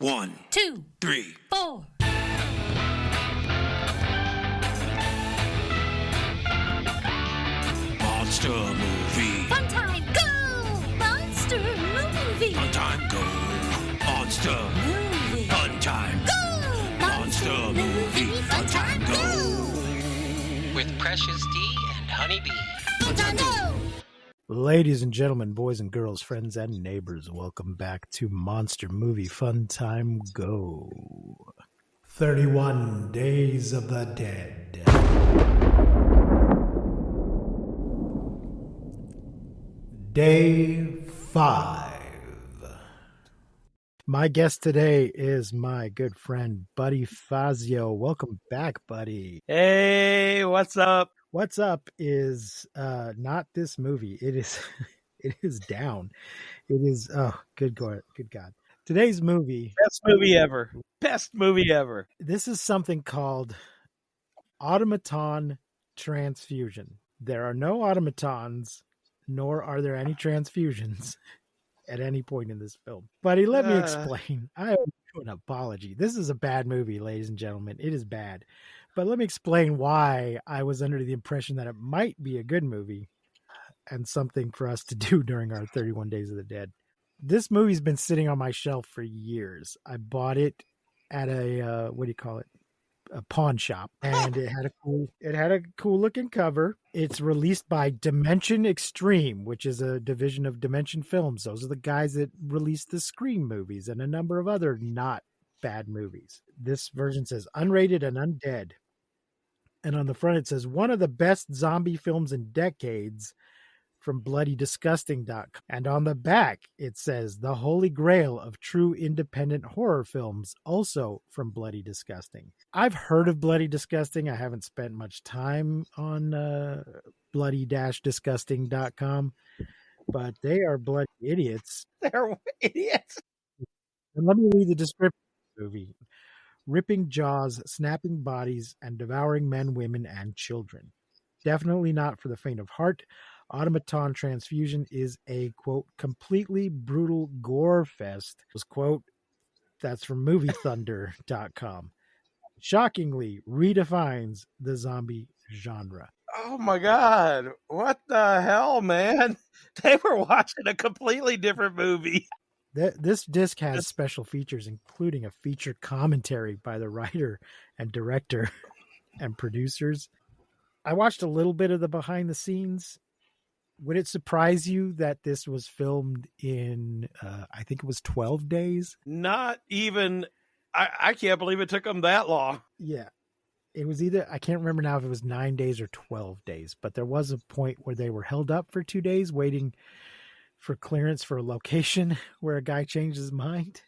1, 2, 3, 4. Monster movie. Fun time, go! Monster movie. Fun time, go. Monster Movie. fun time. Go! Monster movie. Fun time, go. With Precious D and Honey Bee. Fun time, go! Ladies and gentlemen, boys and girls, friends and neighbors, welcome back to Monster Movie Fun Time Go. 31 Days of the Dead. Day 5. My guest today is my good friend, Buddy Fazio. Welcome back, buddy. Hey, what's up? What's up is not this movie. It is it is down. It is good God. Today's movie. Best movie ever. Best movie ever. This is something called Automaton Transfusion. There are no automatons, nor are there any transfusions at any point in this film. Buddy, let me explain. I owe you an apology. This is a bad movie, ladies and gentlemen. It is bad. But let me explain why I was under the impression that it might be a good movie and something for us to do during our 31 Days of the Dead. This movie's been sitting on my shelf for years. I bought it at a a pawn shop, and it had a cool looking cover. It's released by Dimension Extreme, which is a division of Dimension Films. Those are the guys that released the Scream movies and a number of other not bad movies. This version says unrated and undead. And on the front, it says, one of the best zombie films in decades from bloodydisgusting.com. And on the back, it says, the holy grail of true independent horror films, also from Bloody Disgusting. I've heard of Bloody Disgusting. I haven't spent much time on bloody-disgusting.com, but they are bloody idiots. They're idiots. And let me read the description of the movie. Ripping jaws, snapping bodies, and devouring men, women, and children. Definitely not for the faint of heart. Automaton Transfusion is a, quote, completely brutal gore fest. Quote, that's from moviethunder.com. Shockingly redefines the zombie genre. Oh my God. What the hell, man? They were watching a completely different movie. This disc has special features, including a feature commentary by the writer and director and producers. I watched a little bit of the behind the scenes. Would it surprise you that this was filmed in, I think it was 12 days? Not even, I can't believe it took them that long. Yeah. It was either, I can't remember now if it was 9 days or 12 days, but there was a point where they were held up for 2 days waiting for clearance for a location where a guy changed his mind.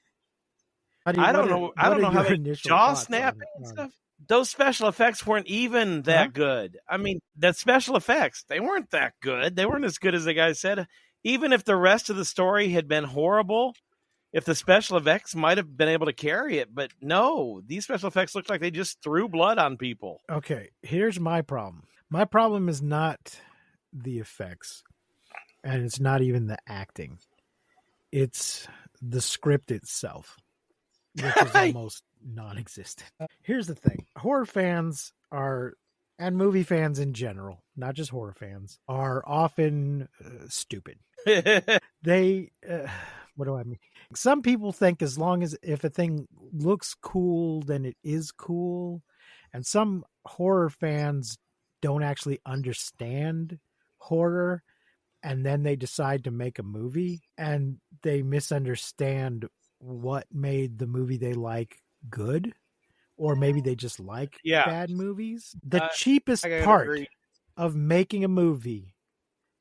I don't know how the jaw snapping and stuff. Those special effects weren't even that good. I mean, the special effects, they weren't that good. They weren't as good as the guy said. Even if the rest of the story had been horrible, if the special effects might have been able to carry it. But no, these special effects looked like they just threw blood on people. Okay, here's my problem. My problem is not the effects, and it's not even the acting. It's the script itself, which is almost non-existent. Here's the thing. Horror fans and movie fans in general, not just horror fans, are often stupid. They, what do I mean? Some people think if a thing looks cool, then it is cool. And some horror fans don't actually understand horror. And then they decide to make a movie and they misunderstand what made the movie they like good, or maybe they just like bad movies. The cheapest part of making a movie,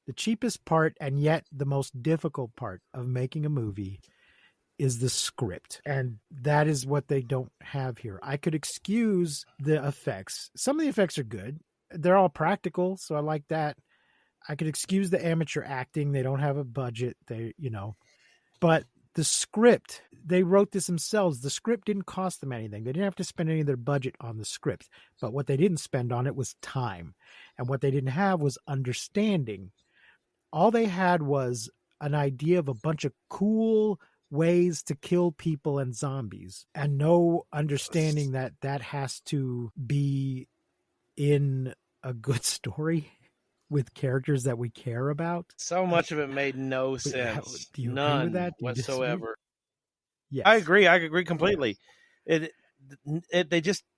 the cheapest part and yet the most difficult part of making a movie is the script. And that is what they don't have here. I could excuse the effects. Some of the effects are good. They're all practical, so I like that. I could excuse the amateur acting. They don't have a budget. But the script, they wrote this themselves. The script didn't cost them anything. They didn't have to spend any of their budget on the script. But what they didn't spend on it was time. And what they didn't have was understanding. All they had was an idea of a bunch of cool ways to kill people and zombies, and no understanding that that has to be in a good story with characters that we care about. So much of it made no sense. Do you None agree with that? whatsoever. Yes. I agree completely. They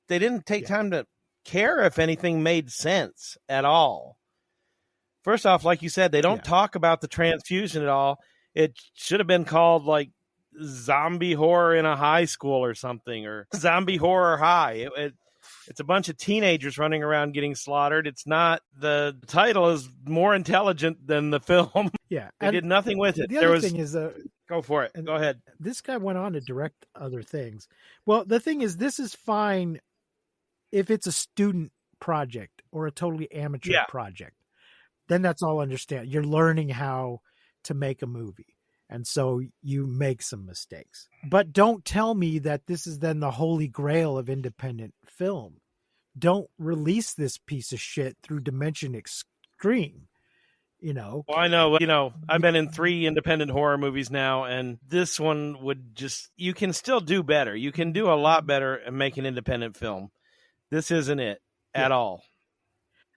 didn't take time to care if anything made sense at all. First off, like you said, they don't talk about the transfusion at all. It should have been called like zombie horror in a high school or something, or zombie horror high. It's a bunch of teenagers running around getting slaughtered. It's not, the title is more intelligent than the film. Yeah. They did nothing with it. The other thing is, go for it. Go ahead. This guy went on to direct other things. Well, the thing is, this is fine if it's a student project or a totally amateur project. Then that's all understand. You're learning how to make a movie. And so you make some mistakes. But don't tell me that this is then the holy grail of independent film. Don't release this piece of shit through Dimension Extreme. Well, I know, I've been in 3 independent horror movies now, and this one would just, you can still do better. You can do a lot better and make an independent film. This isn't it at all.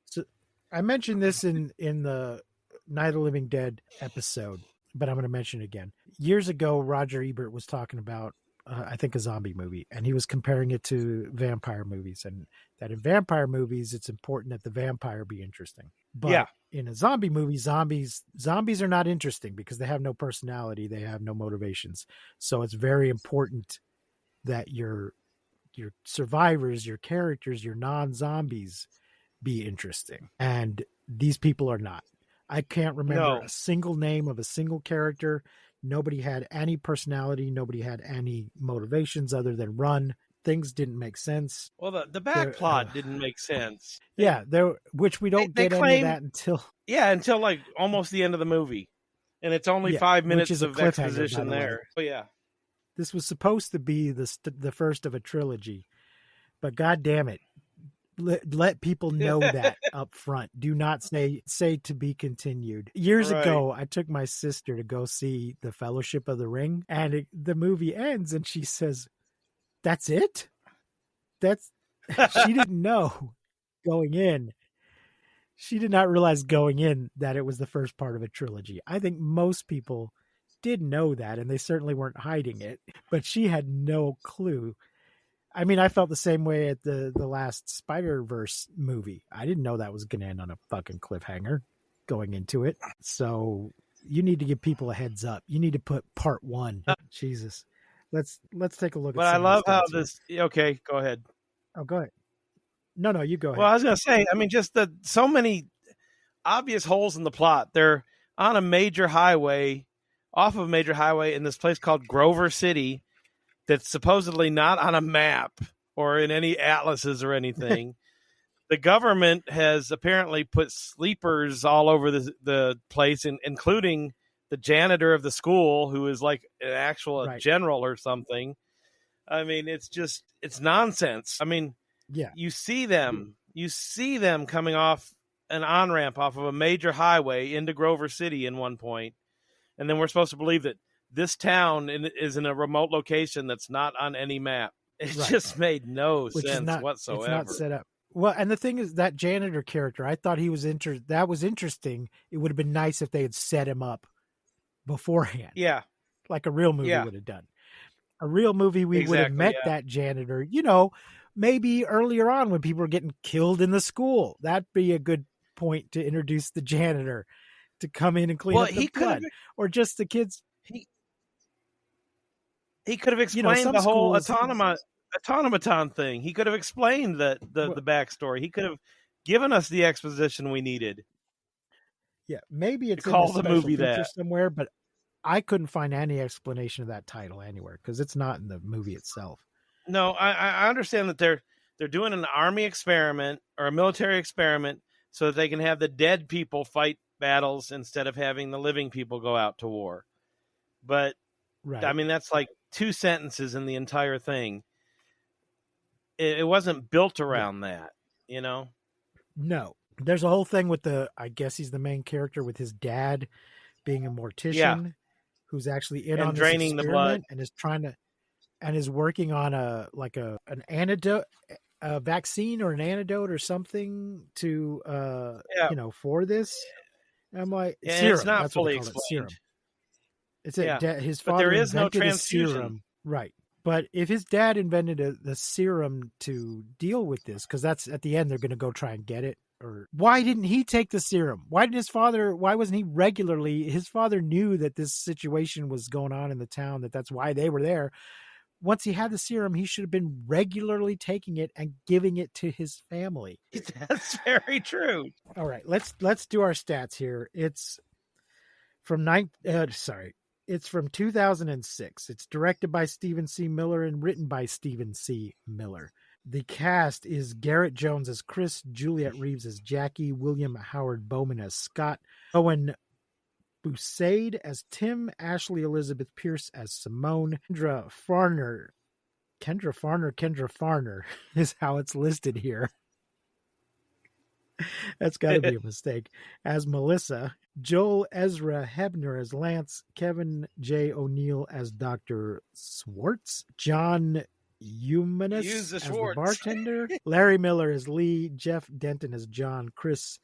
So I mentioned this in the Night of the Living Dead episode, but I'm going to mention it again. Years ago, Roger Ebert was talking about, I think, a zombie movie, and he was comparing it to vampire movies, and that in vampire movies, it's important that the vampire be interesting. But in a zombie movie, zombies are not interesting because they have no personality. They have no motivations. So it's very important that your survivors, your characters, your non-zombies be interesting. And these people are not. I can't remember a single name of a single character. Nobody had any personality. Nobody had any motivations other than run. Things didn't make sense. Well, the back plot didn't make sense. Yeah, which we don't get any of that until like almost the end of the movie, and it's only 5 minutes of exposition there. Oh yeah, this was supposed to be the first of a trilogy, but God damn it, let people know that up front. Do not say to be continued. Years ago, I took my sister to go see The Fellowship of the Ring, and the movie ends, and she says, "That's it?" She didn't know going in. She did not realize going in that it was the first part of a trilogy. I think most people did know that, and they certainly weren't hiding it, but she had no clue. I mean, I felt the same way at the last Spider-Verse movie. I didn't know that was going to end on a fucking cliffhanger going into it. So you need to give people a heads up. You need to put part 1. Jesus. Let's take a look. But I love how this. Okay, go ahead. Oh, go ahead. No, you go ahead. Well, I was going to say, I mean, just so many obvious holes in the plot. They're on a major highway, off of a major highway in this place called Grover City, that's supposedly not on a map or in any atlases or anything. The government has apparently put sleepers all over the place, including the janitor of the school, who is like an actual general or something. I mean, it's nonsense. I mean, you see them coming off an on-ramp off of a major highway into Grover City in one point. And then we're supposed to believe that this town is in a remote location that's not on any map. It just made no sense whatsoever. It's not set up. Well, and the thing is, that janitor character, I thought he was that was interesting. It would have been nice if they had set him up beforehand. Yeah. Like a real movie would have done. A real movie, we would have met that janitor, maybe earlier on when people were getting killed in the school. That'd be a good point to introduce the janitor to come in and clean up the blood. Or just the kids. He could have explained the whole automaton thing. He could have explained the backstory. He could have given us the exposition we needed. Yeah, maybe it's call the movie that somewhere, but I couldn't find any explanation of that title anywhere because it's not in the movie itself. No, I understand that they're doing an army experiment or a military experiment so that they can have the dead people fight battles instead of having the living people go out to war. But I mean, that's like 2 sentences in the entire thing. It wasn't built around that, No, there's a whole thing with I guess he's the main character with his dad being a mortician who's actually in And on this draining the blood. experiment and is trying to, and is working on an antidote, a vaccine or an antidote or something to for this. And I'm like, and serum. it's not That's what fully they call it, explained. serum. It's his But father there is no invented a transfusion. serum, right? But if his dad invented the serum to deal with this, because that's at the end they're going to go try and get it, or why didn't he take the serum? Why didn't his father? Why wasn't he regularly? His father knew that this situation was going on in the town. That's why they were there. Once he had the serum, he should have been regularly taking it and giving it to his family. That's very true. All right, let's do our stats here. It's from It's from 2006. It's directed by Stephen C. Miller and written by Stephen C. Miller. The cast is Garrett Jones as Chris, Juliette Reeves as Jackie, William Howard Bowman as Scott, Owen Busaid as Tim, Ashley Elizabeth Pierce as Simone, Kendra Farner is how it's listed here. That's got to be a mistake. As Melissa, Joel Ezra Hebner as Lance, Kevin J. O'Neill as Dr. Swartz, John Eumenes as the bartender, Larry Miller as Lee, Jeff Denton as John, Chris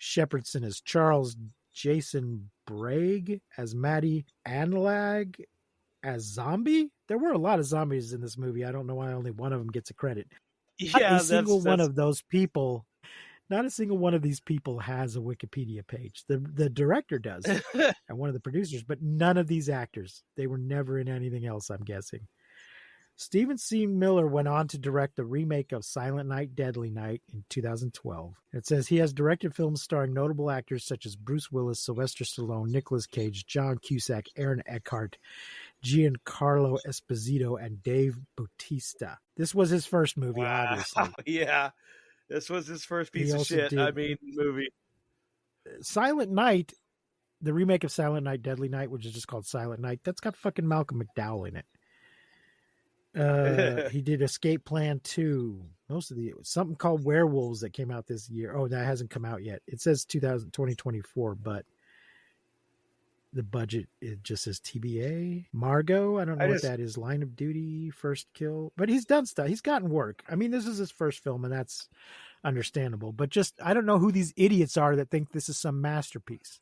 Shepardson as Charles, Jason Bragg as Maddie, Anlag as Zombie. There were a lot of zombies in this movie. I don't know why only one of them gets a credit. Yeah, Not a single one of those people. Not a single one of these people has a Wikipedia page. The director does, and one of the producers, but none of these actors. They were never in anything else, I'm guessing. Stephen C. Miller went on to direct the remake of Silent Night, Deadly Night in 2012. It says he has directed films starring notable actors such as Bruce Willis, Sylvester Stallone, Nicolas Cage, John Cusack, Aaron Eckhart, Giancarlo Esposito, and Dave Bautista. This was his first movie, obviously. Yeah. This was his first piece of shit. Movie. Silent Night, the remake of Silent Night, Deadly Night, which is just called Silent Night, that's got fucking Malcolm McDowell in it. He did Escape Plan 2. Something called Werewolves that came out this year. Oh, that hasn't come out yet. It says 2024, but the budget, it just says TBA. Margot, I don't know what that is. Line of Duty, First Kill. But he's done stuff. He's gotten work. I mean, this is his first film, and that's understandable. But just, I don't know who these idiots are that think this is some masterpiece.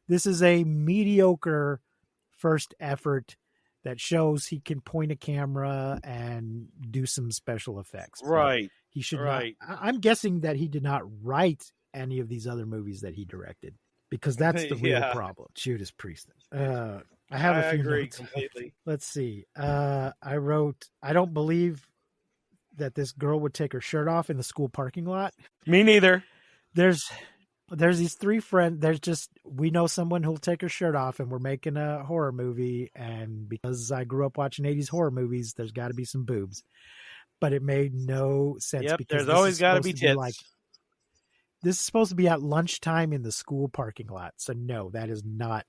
This is a mediocre first effort that shows he can point a camera and do some special effects. Right. He should not. I'm guessing that he did not write any of these other movies that he directed, because that's the real problem. Judas Priest. I have a few agree notes. Completely. Let's see. I wrote, I don't believe that this girl would take her shirt off in the school parking lot. Me neither. There's these three friends. We know someone who'll take her shirt off, and we're making a horror movie. And because I grew up watching 80s horror movies, there's got to be some boobs. But it made no sense. Yep, because there's always got to be tits. This is supposed to be at lunchtime in the school parking lot. So no, that is not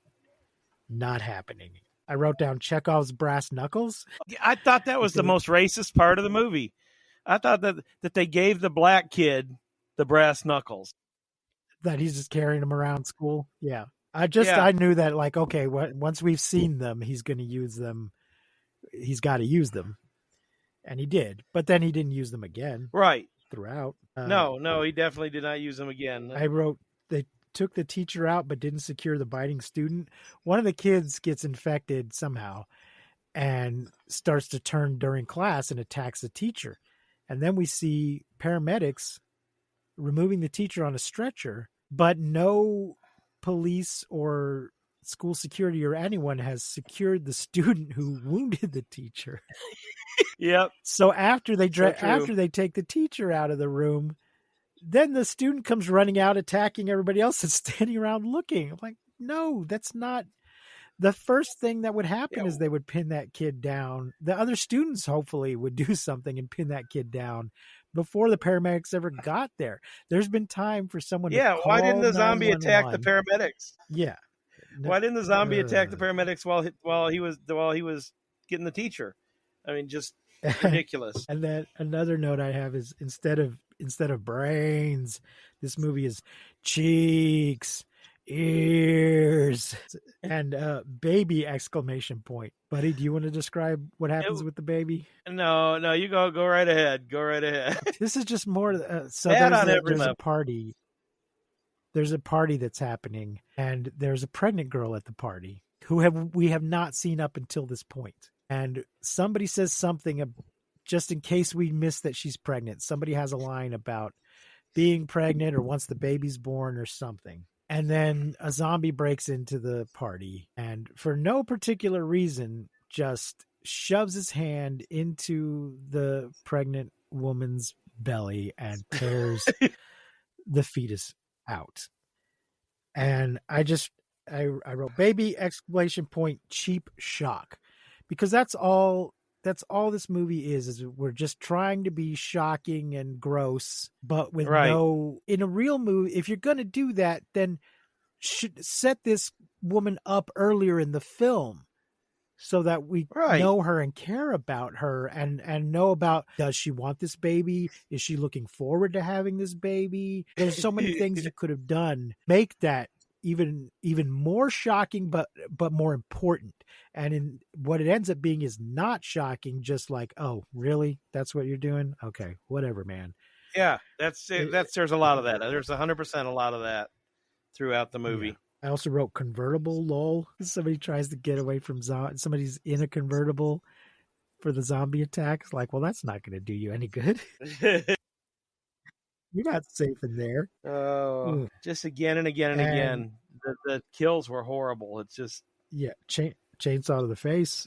happening. I wrote down Chekhov's brass knuckles. I thought that was the most racist part of the movie. I thought that they gave the black kid the brass knuckles. That he's just carrying them around school. Yeah. I knew that, like, okay, once we've seen them, he's going to use them. He's got to use them. And he did. But then he didn't use them again. Right. Throughout. No, he definitely did not use them again. I wrote, they took the teacher out but didn't secure the biting student. One of the kids gets infected somehow and starts to turn during class and attacks the teacher. And then we see paramedics removing the teacher on a stretcher, but no police or school security or anyone has secured the student who wounded the teacher. Yep. So after they take the teacher out of the room, then the student comes running out, attacking everybody else that's standing around looking. I'm like, no, that's not. The first thing that would happen is they would pin that kid down. The other students hopefully would do something and pin that kid down before the paramedics ever got there. There's been time for someone to call why didn't the zombie attack the paramedics? Yeah. Why didn't the zombie attack the paramedics while he was getting the teacher? I mean, just ridiculous. And then another note I have is instead of brains, this movie is cheeks. ears and baby exclamation point. Buddy, do you want to describe what happens with the baby? No, you go right ahead. Go right ahead. This is just more so there's a party. There's a party that's happening, and there's a pregnant girl at the party who we have not seen up until this point. And somebody says something just in case we miss that she's pregnant. Somebody has a line about being pregnant or once the baby's born or something. And then a zombie breaks into the party and for no particular reason just shoves his hand into the pregnant woman's belly and tears the fetus out. And I wrote baby exclamation point cheap shock, because that's all this movie is we're just trying to be shocking and gross, but with in a real movie, if you're going to do that, then should set this woman up earlier in the film so that we know her and care about her and know about, does she want this baby? Is she looking forward to having this baby? There's so many things you could have done. Make that even more shocking, but more important. And in what it ends up being is not shocking, just like, oh, really? That's what you're doing? Okay, whatever, man. Yeah, there's a lot of that. There's 100% a lot of that throughout the movie. Yeah. I also wrote convertible, lol. Somebody tries to get away from somebody's in a convertible for the zombie attacks. Like, well, that's not going to do you any good. You're not safe in there. Oh, just again and again and again. The kills were horrible. It's just... Yeah, chainsaw to the face.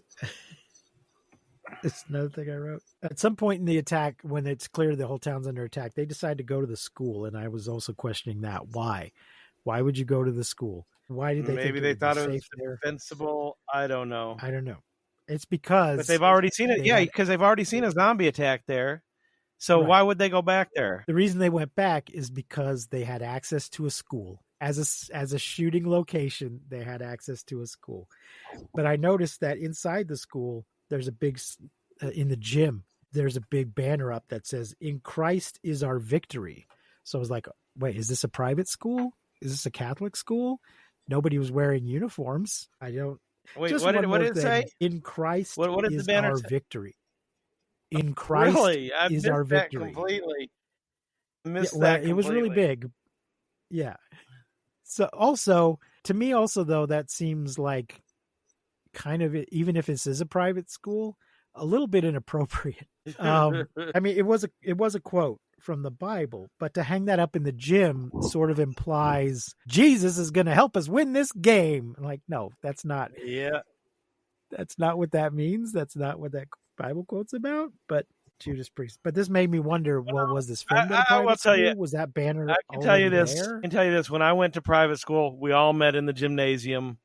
It's another thing I wrote. At some point in the attack, when it's clear the whole town's under attack, they decide to go to the school, and I was also questioning that. Why? Why would you go to the school? Why did they Maybe they thought it was defensible. I don't know. It's because... But they've already seen it. Yeah, because they've already seen a zombie attack there. So why would they go back there? The reason they went back is because they had access to a school. As a shooting location, they had access to a school. But I noticed that inside the school, there's a big, in the gym, there's a big banner up that says, "In Christ is our victory." So I was like, wait, is this a private school? Is this a Catholic school? Nobody was wearing uniforms. I don't. Wait, what did it say? In Christ what is the banner our say? victory. In Christ is our victory. Completely. It was really big. Yeah. So also, to me also, though, that seems like kind of, even if this is a private school, a little bit inappropriate. I mean, it was a quote from the Bible, but to hang that up in the gym sort of implies Jesus is going to help us win this game. Like, no, that's not. Yeah. That's not what that means. That's not what that Bible quote's about. But Judas Priest. But this made me wonder, was this filmed in private school? You, was that banner? I can tell you this. There? I can tell you this. When I went to private school, we all met in the gymnasium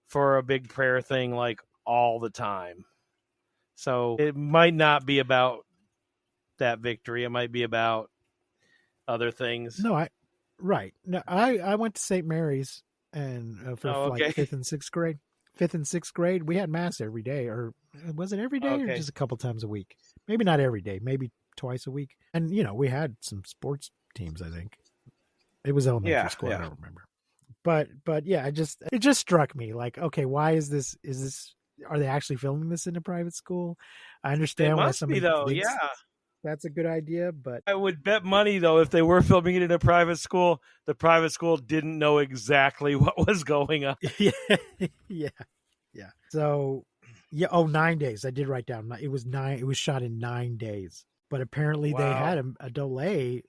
for a big prayer thing, like all the time. So it might not be about that victory. It might be about other things. No, I went to St. Mary's and for like fifth and sixth grade. We had mass every day, or was it every day, or just a couple times a week? Maybe not every day, maybe twice a week. And we had some sports teams. I think it was elementary school. I don't remember, but yeah, it just struck me like, okay, why is this? Are they actually filming this in a private school? I understand why somebody thinks that's a good idea, but I would bet money though, if they were filming it in a private school, the private school didn't know exactly what was going on. Yeah. So, 9 days. I did write down. It was shot in 9 days, but apparently they had a delay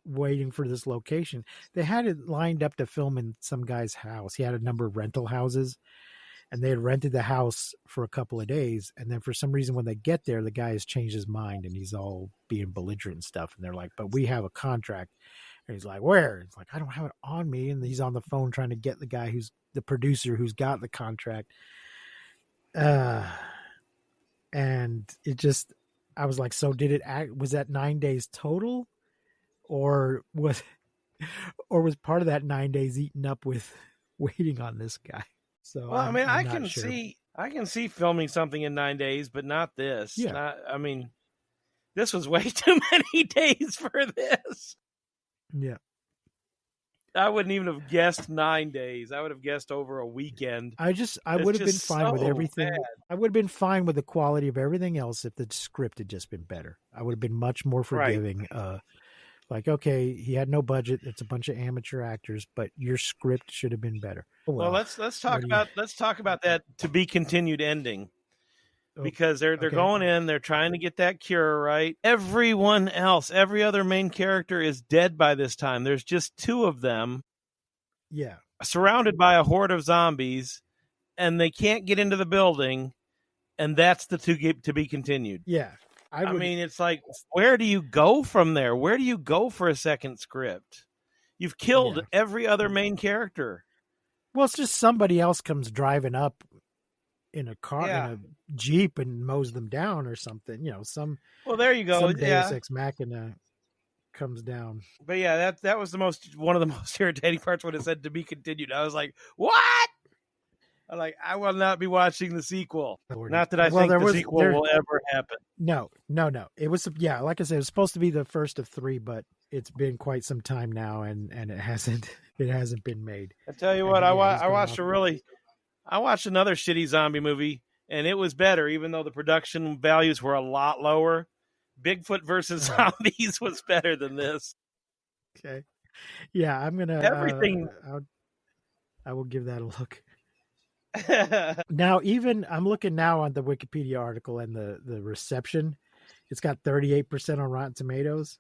waiting for this location. They had it lined up to film in some guy's house. He had a number of rental houses, and they had rented the house for a couple of days. And then for some reason, when they get there, the guy has changed his mind and he's all being belligerent and stuff. And they're like, but we have a contract. And he's like, where? It's like, I don't have it on me. And he's on the phone trying to get the guy who's the producer who's got the contract. And it just, I was like, so was that 9 days total? Or was part of that 9 days eaten up with waiting on this guy? So, well, I can see filming something in 9 days, but not this. Yeah. This was way too many days for this. Yeah. I wouldn't even have guessed 9 days. I would have guessed over a weekend. I would have been fine with everything. Bad. I would have been fine with the quality of everything else if the script had just been better. I would have been much more forgiving. Right. Like, okay, he had no budget. It's a bunch of amateur actors, but your script should have been better. Well, let's talk about that to be continued ending. Because they're going in, they're trying to get that cure, right? Everyone else, every other main character is dead by this time. There's just 2 of them. Yeah. Surrounded by a horde of zombies, and they can't get into the building, and that's the to be continued. Yeah. I mean, it's like, where do you go from there? Where do you go for a second script? You've killed every other main character. Well, it's just somebody else comes driving up in a car, in a Jeep, and mows them down or something. Well, there you go. Some Deus Ex Machina comes down. But yeah, that was one of the most irritating parts when it said to be continued. I was like, what? I'm like, I will not be watching the sequel. Not that I think the sequel will ever happen. No. It was, like I said, it was supposed to be the first of 3, but it's been quite some time now, and it hasn't been made. I tell you what, I watched another shitty zombie movie, and it was better, even though the production values were a lot lower. Bigfoot versus Zombies was better than this. Okay. Yeah, I'm going to... Everything... I will give that a look. Now, even... I'm looking now on the Wikipedia article and the reception. It's got 38% on Rotten Tomatoes.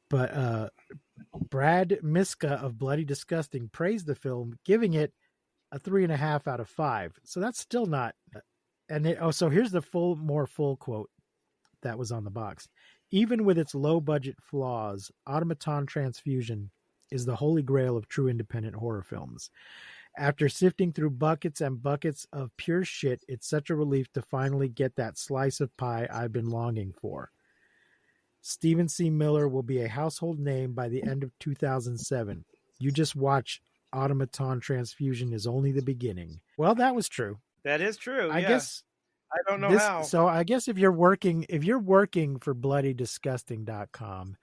But Brad Miska of Bloody Disgusting praised the film, giving it a 3.5 out of 5. So that's still not. So here's the more full quote that was on the box. Even with its low budget flaws, Automaton Transfusion is the holy grail of true independent horror films. After sifting through buckets and buckets of pure shit, it's such a relief to finally get that slice of pie I've been longing for. Stephen C. Miller will be a household name by the end of 2007. You just watch Automaton Transfusion is only the beginning. Well, that was true. That is true. I guess I don't know how. So I guess if you're working for bloodydisgusting.com,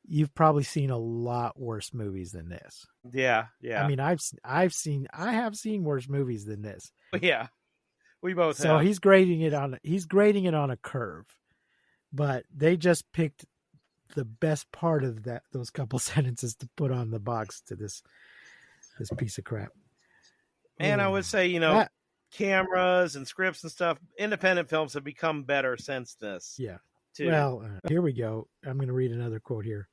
you've probably seen a lot worse movies than this. Yeah. I mean, I have seen worse movies than this. Yeah. We both so have. he's grading it on a curve. But they just picked the best part of those couple sentences to put on the box to this piece of crap. And I would say, cameras and scripts and stuff, independent films have become better since this. Yeah. Too. Well, here we go. I'm going to read another quote here.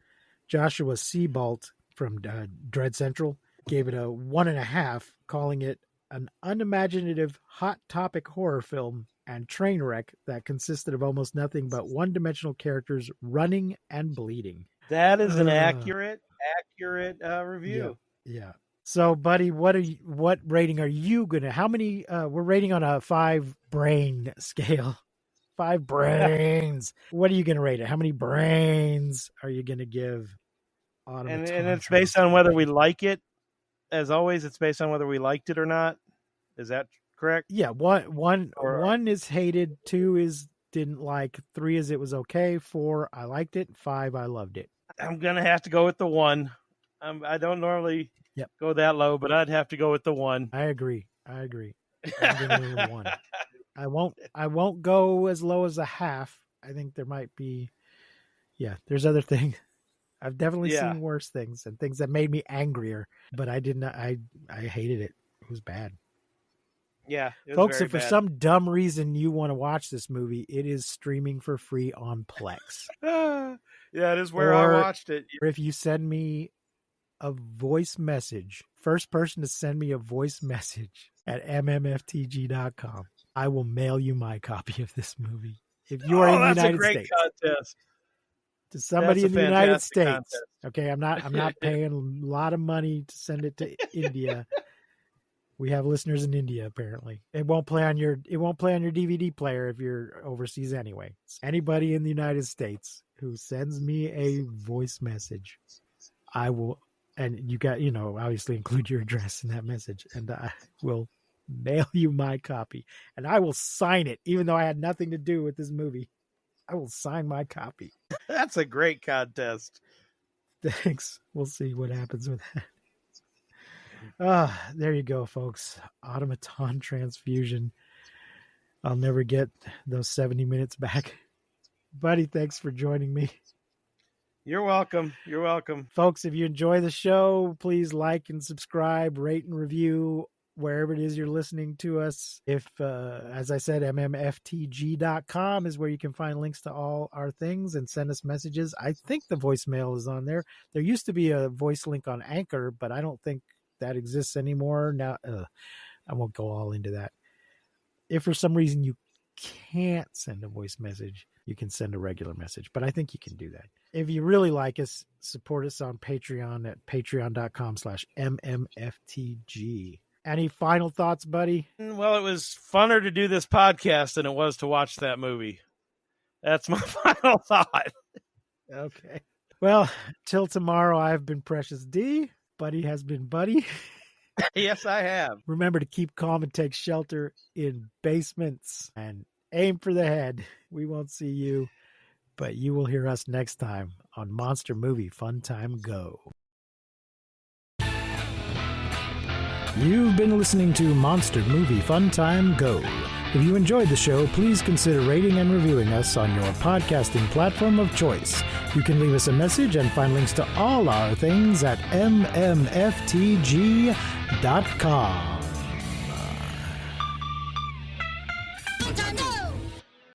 Joshua Seabolt from Dread Central gave it a 1.5, calling it an unimaginative hot topic horror film and train wreck that consisted of almost nothing but one-dimensional characters running and bleeding. That is an accurate review. Yeah. So, buddy, what rating are you gonna? How many? We're rating on a 5-brain scale. 5 brains. What are you gonna rate it? How many brains are you gonna give? And it's based on whether we like it. As always, it's based on whether we liked it or not. Is that correct? Yeah. One is hated. 2 is didn't like. 3 is it was okay. 4 I liked it. 5 I loved it. I'm gonna have to go with the 1. I don't normally go that low, but I'd have to go with the 1. I agree. I'm gonna go 1. I won't go as low as a half. I think there might be. Yeah, there's other things. I've definitely seen worse things and things that made me angrier, but I did not. I hated it. It was bad. Yeah, it was folks. very If for bad. some dumb reason you want to watch this movie, it is streaming for free on Plex. Yeah, it is where I watched it. Or if you send me a voice message, first person to send me a voice message at mmftg.com, I will mail you my copy of this movie. If you are in the United States. Contest. To somebody in the United States. Contest. Okay, I'm not paying a lot of money to send it to India. We have listeners in India apparently. It won't play on your DVD player if you're overseas anyway. Anybody in the United States who sends me a voice message, I will, and you got, obviously include your address in that message, and I will mail you my copy, and I will sign it even though I had nothing to do with this movie. I will sign my copy. That's a great contest. Thanks. We'll see what happens with that. There you go, folks. Automaton Transfusion. I'll never get those 70 minutes back. Buddy, thanks for joining me. You're welcome. You're welcome. Folks, if you enjoy the show, please like and subscribe, rate and review wherever it is you're listening to us. If, as I said, mmftg.com is where you can find links to all our things and send us messages. I think the voicemail is on there. There used to be a voice link on Anchor, but I don't think that exists anymore. Now, I won't go all into that. If for some reason you can't send a voice message, you can send a regular message, but I think you can do that. If you really like us, support us on Patreon at patreon.com/mmftg. Any final thoughts, buddy? Well, it was funner to do this podcast than it was to watch that movie. That's my final thought. Okay. Well, till tomorrow, I've been Precious D. Buddy has been Buddy. Yes, I have. Remember to keep calm and take shelter in basements and aim for the head. We won't see you, but you will hear us next time on Monster Movie Fun Time Go. You've been listening to Monster Movie Fun Time Go. If you enjoyed the show, please consider rating and reviewing us on your podcasting platform of choice. You can leave us a message and find links to all our things at mmftg.com.